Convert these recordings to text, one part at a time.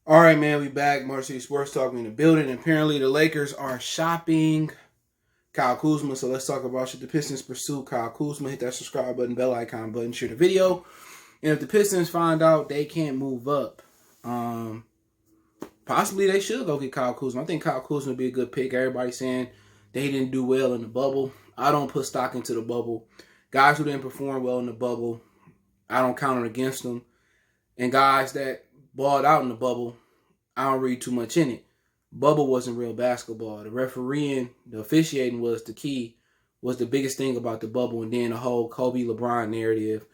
All right, man, we back. Motor City Sports Talk in the building. Apparently, the Lakers are shopping Kyle Kuzma. So let's talk about should the Pistons pursue Kyle Kuzma. Hit that subscribe button, bell icon button, share the video. And if the Pistons find out they can't move up, possibly they should go get Kyle Kuzma. I think Kyle Kuzma would be a good pick. Everybody's saying they didn't do well in the bubble. I don't put stock into the bubble. Guys who didn't perform well in the bubble, I don't count it against them. And guys that balled out in the bubble, I don't read too much in it. Bubble wasn't real basketball. The refereeing, the officiating was the key, was the biggest thing about the bubble. And then the whole Kobe LeBron narrative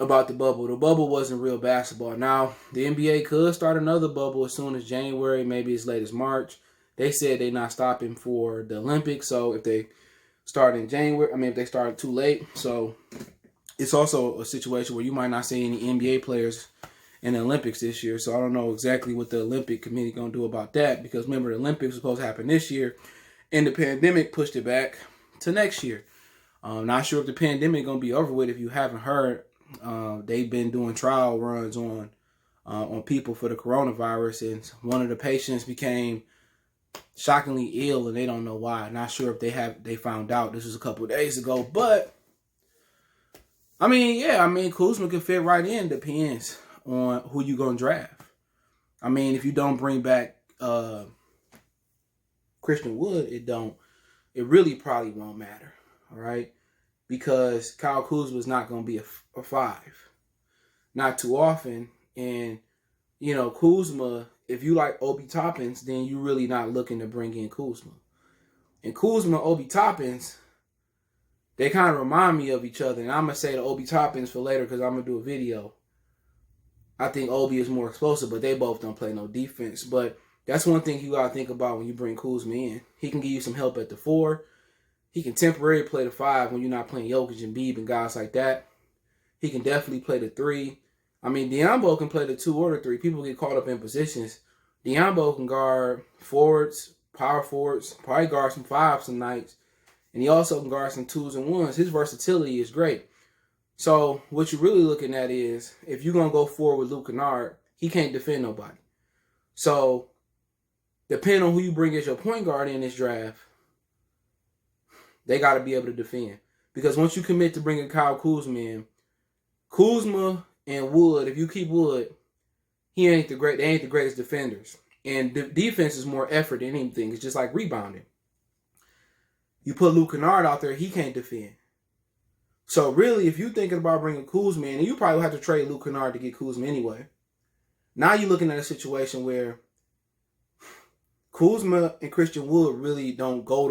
about the bubble. The bubble wasn't real basketball. Now, the NBA could start another bubble as soon as January, maybe as late as March. They said they're not stopping for the Olympics. So if they start in January, if they start too late. So it's also a situation where you might not see any NBA players in the Olympics this year. So I don't know exactly what the Olympic committee going to do about that, because remember, the Olympics was supposed to happen this year and the pandemic pushed it back to next year. I'm not sure if the pandemic going to be over with. If you haven't heard, they've been doing trial runs on people for the coronavirus, and one of the patients became shockingly ill and they don't know why. Not sure if they found out. This was a couple of days ago, but Kuzma can fit right in. Depends on who you gonna draft. If you don't bring back Christian Wood, it really probably won't matter. All right, because Kyle Kuzma is not gonna be a five, not too often. And Kuzma, if you like Obi Toppins, then you're really not looking to bring in Kuzma. And Kuzma, Obi Toppins, they kind of remind me of each other. And I'm gonna say the Obi Toppins for later because I'm gonna do a video. I think Obi is more explosive, but they both don't play no defense. But that's one thing you got to think about when you bring Kuzma in. He can give you some help at the 4. He can temporarily play the 5 when you're not playing Jokic and Beeb and guys like that. He can definitely play the 3. Diambo can play the 2 or the 3. People get caught up in positions. Diambo can guard forwards, power forwards, probably guard some 5s some nights. And he also can guard some 2s and 1s. His versatility is great. So what you're really looking at is, if you're going to go forward with Luke Kennard, he can't defend nobody. So depending on who you bring as your point guard in this draft, they got to be able to defend. Because once you commit to bringing Kyle Kuzma in, Kuzma and Wood, if you keep Wood, they ain't the greatest defenders. And defense is more effort than anything. It's just like rebounding. You put Luke Kennard out there, he can't defend. So really, if you're thinking about bringing Kuzma in, and you probably have to trade Luke Kennard to get Kuzma anyway. Now you're looking at a situation where Kuzma and Christian Wood really don't go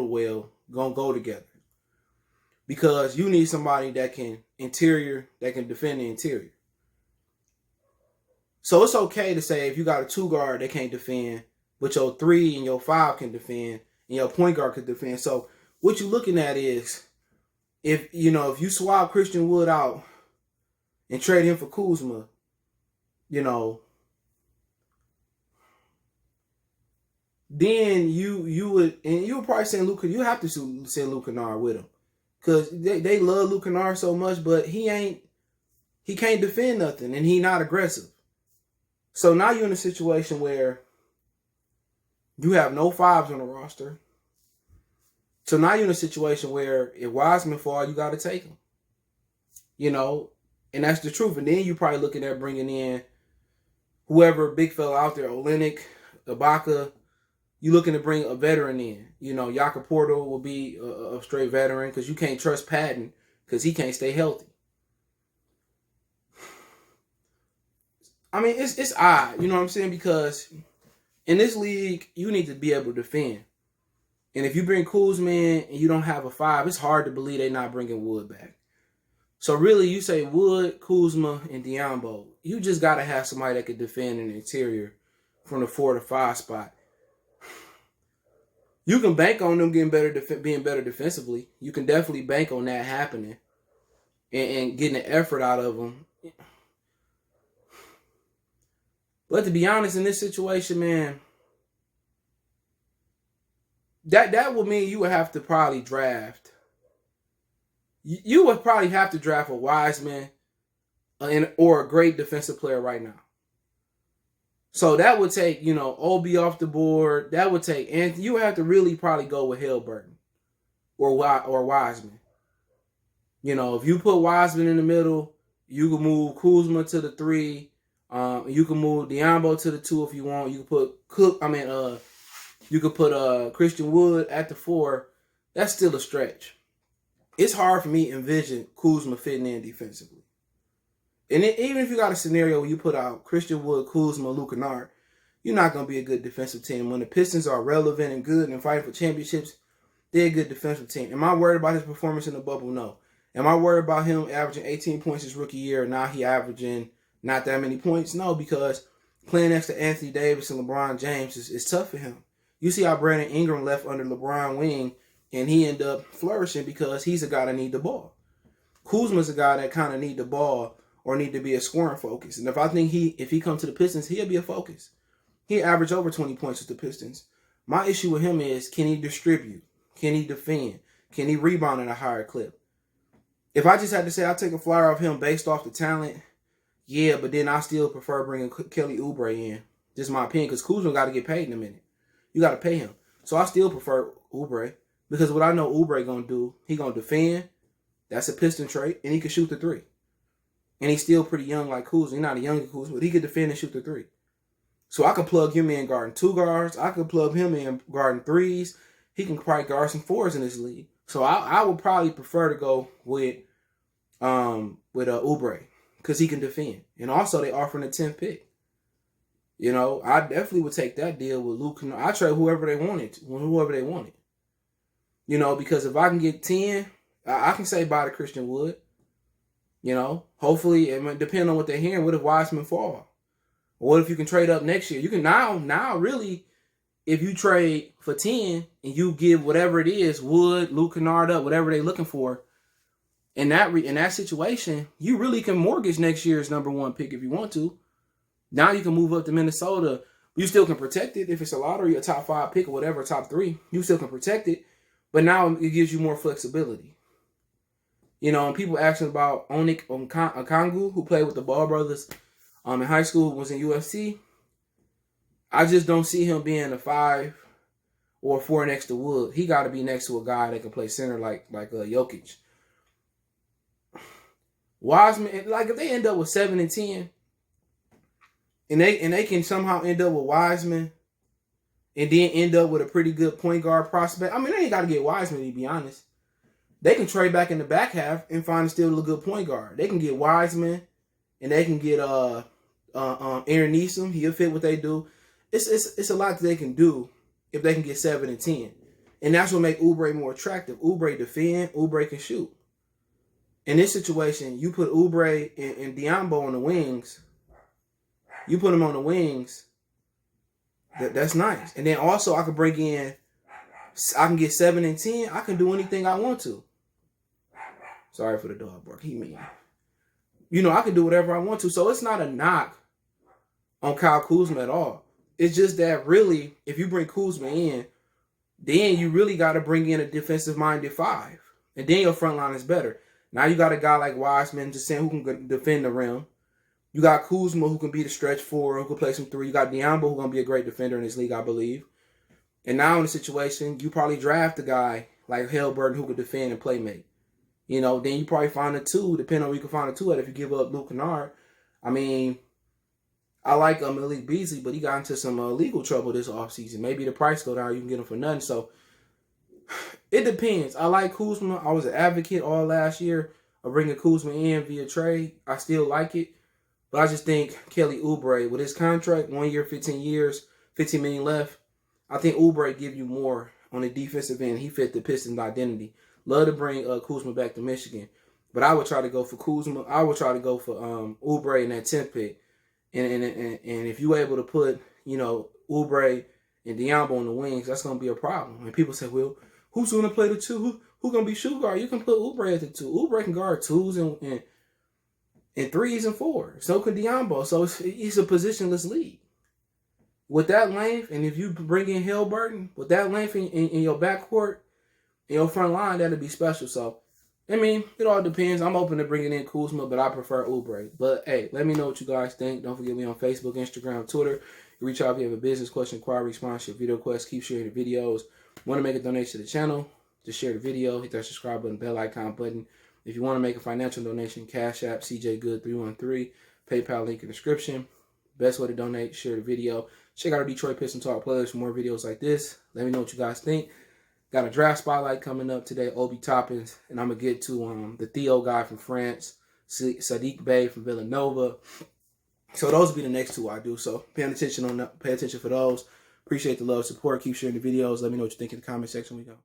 together. Because you need somebody that can defend the interior. So it's okay to say if you got a 2 guard that can't defend, but your 3 and your 5 can defend, and your point guard can defend. So what you're looking at is, if you swap Christian Wood out and trade him for Kuzma, then you would probably send Luke. You have to send Luke Kennard with him, because they love Luke Kennard so much, but he can't defend nothing, and he not aggressive. So now you're in a situation where you have no 5s on the roster. So now you're in a situation where if Wiseman fall, you got to take him. And that's the truth. And then you're probably looking at bringing in whoever big fella out there, Olynyk, Ibaka. You're looking to bring a veteran in. Jakob Porto will be a straight veteran, because you can't trust Patton because he can't stay healthy. It's odd, you know what I'm saying? Because in this league, you need to be able to defend. And if you bring Kuzma in and you don't have a 5, it's hard to believe they're not bringing Wood back. So really, you say Wood, Kuzma, and Diambo. You just got to have somebody that can defend in the interior from the 4 to 5 spot. You can bank on them being better defensively. You can definitely bank on that happening and getting the effort out of them. But to be honest, in this situation, man, that would mean you would have to probably draft. You would probably have to draft a Wiseman or a great defensive player right now. So that would take, Obi off the board. That would take, and you would have to really probably go with Haliburton or Wiseman. If you put Wiseman in the middle, you can move Kuzma to the 3. You can move Diambo to the 2 if you want. You can put you could put Christian Wood at the 4. That's still a stretch. It's hard for me to envision Kuzma fitting in defensively. And even if you got a scenario where you put out Christian Wood, Kuzma, Luke Kennard, you're not going to be a good defensive team. When the Pistons are relevant and good and fighting for championships, they're a good defensive team. Am I worried about his performance in the bubble? No. Am I worried about him averaging 18 points his rookie year and now he averaging not that many points? No, because playing next to Anthony Davis and LeBron James is tough for him. You see how Brandon Ingram left under LeBron wing and he ended up flourishing because he's a guy that need the ball. Kuzma's a guy that kind of need the ball or need to be a scoring focus. And if he comes to the Pistons, he'll be a focus. He averaged over 20 points with the Pistons. My issue with him is, can he distribute? Can he defend? Can he rebound at a higher clip? If I just had to say I'll take a flyer off him based off the talent, yeah, but then I still prefer bringing Kelly Oubre in. Just my opinion, because Kuzma got to get paid in a minute. You got to pay him. So I still prefer Oubre, because what I know Oubre going to do, he going to defend. That's a Piston trait, and he can shoot the 3. And he's still pretty young like Kuzma. He's not a younger Kuzma, but he could defend and shoot the 3. So I could plug him in guarding 2 guards. I could plug him in guarding 3s. He can probably guard some 4s in this league. So I would probably prefer to go with Oubre, because he can defend. And also they offering a 10th pick. I definitely would take that deal with Luke. I trade whoever they wanted. Because if I can get 10, I can say bye to Christian Wood. Hopefully, it might depend on what they're hearing. What if Wiseman fall? Or what if you can trade up next year? You can now really, if you trade for 10 and you give whatever it is, Wood, Luke Kennard up, whatever they're looking for, in that situation, you really can mortgage next year's number 1 pick if you want to. Now you can move up to Minnesota. You still can protect it if it's a lottery, a top 5 pick or whatever, top 3. You still can protect it, but now it gives you more flexibility. And people asking about Onik Okongwu, who played with the Ball brothers in high school, was in UFC. I just don't see him being a 5 or 4 next to Wood. He got to be next to a guy that can play center like Jokic. Wiseman, like if they end up with 7 and 10, and they can somehow end up with Wiseman, and then end up with a pretty good point guard prospect. I mean, they ain't got to get Wiseman, to be honest. They can trade back in the back half and find still a good point guard. They can get Wiseman, and they can get Aaron Neeson. He'll fit what they do. It's a lot that they can do if they can get 7 and 10. And that's what makes Oubre more attractive. Oubre defend, Oubre can shoot. In this situation, you put Oubre and Diambo on the wings. You put them on the wings. That's nice. And then also I can get 7 and 10. I can do anything I want to. Sorry for the dog bark. He mean. I can do whatever I want to. So it's not a knock on Kyle Kuzma at all. It's just that really, if you bring Kuzma in, then you really got to bring in a defensive-minded 5. And then your front line is better. Now you got a guy like Wiseman, just saying, who can defend the rim. You got Kuzma, who can be the stretch 4, who can play some 3. You got Diambo, who's going to be a great defender in this league, I believe. And now in the situation, you probably draft a guy like Haliburton who could defend and play make. Then you probably find a 2, depending on where you can find a 2 at if you give up Luke Kennard. I mean, I like Malik Beasley, but he got into some legal trouble this offseason. Maybe the price go down, you can get him for nothing. So it depends. I like Kuzma. I was an advocate all last year of bringing Kuzma in via trade. I still like it. But I just think Kelly Oubre, with his contract, 1 year, 15 years, $15 million left, I think Oubre give you more on the defensive end. He fit the Pistons' identity. Love to bring Kuzma back to Michigan. But I would try to go for Kuzma. I would try to go for Oubre in that 10th pick. And if you're able to put, Oubre and Diambo on the wings, that's going to be a problem. And people say, well, who's going to play the 2? Who's going to be shoot guard? You can put Oubre at the 2. Oubre can guard 2s and 3s and 4s. So can Diambo. So it's a positionless league. With that length, and if you bring in Haliburton, with that length in your backcourt, in your front line, that'll be special. So I mean, it all depends. I'm open to bringing in Kuzma, but I prefer Oubre. But hey, let me know what you guys think. Don't forget me on Facebook, Instagram, Twitter. You reach out if you have a business question, inquiry, sponsorship, video request. Keep sharing the videos. Want to make a donation to the channel? Just share the video. Hit that subscribe button, bell icon button. If you want to make a financial donation, Cash App, CJ Good 313, PayPal link in the description. Best way to donate, share the video. Check out our Detroit Pistons Talk playlist for more videos like this. Let me know what you guys think. Got a draft spotlight coming up today, Obi Toppins, and I'm gonna get to the Theo guy from France, Sadiq Bey from Villanova. So those will be the next two I do. So pay attention for those. Appreciate the love, support. Keep sharing the videos. Let me know what you think in the comment section. We go.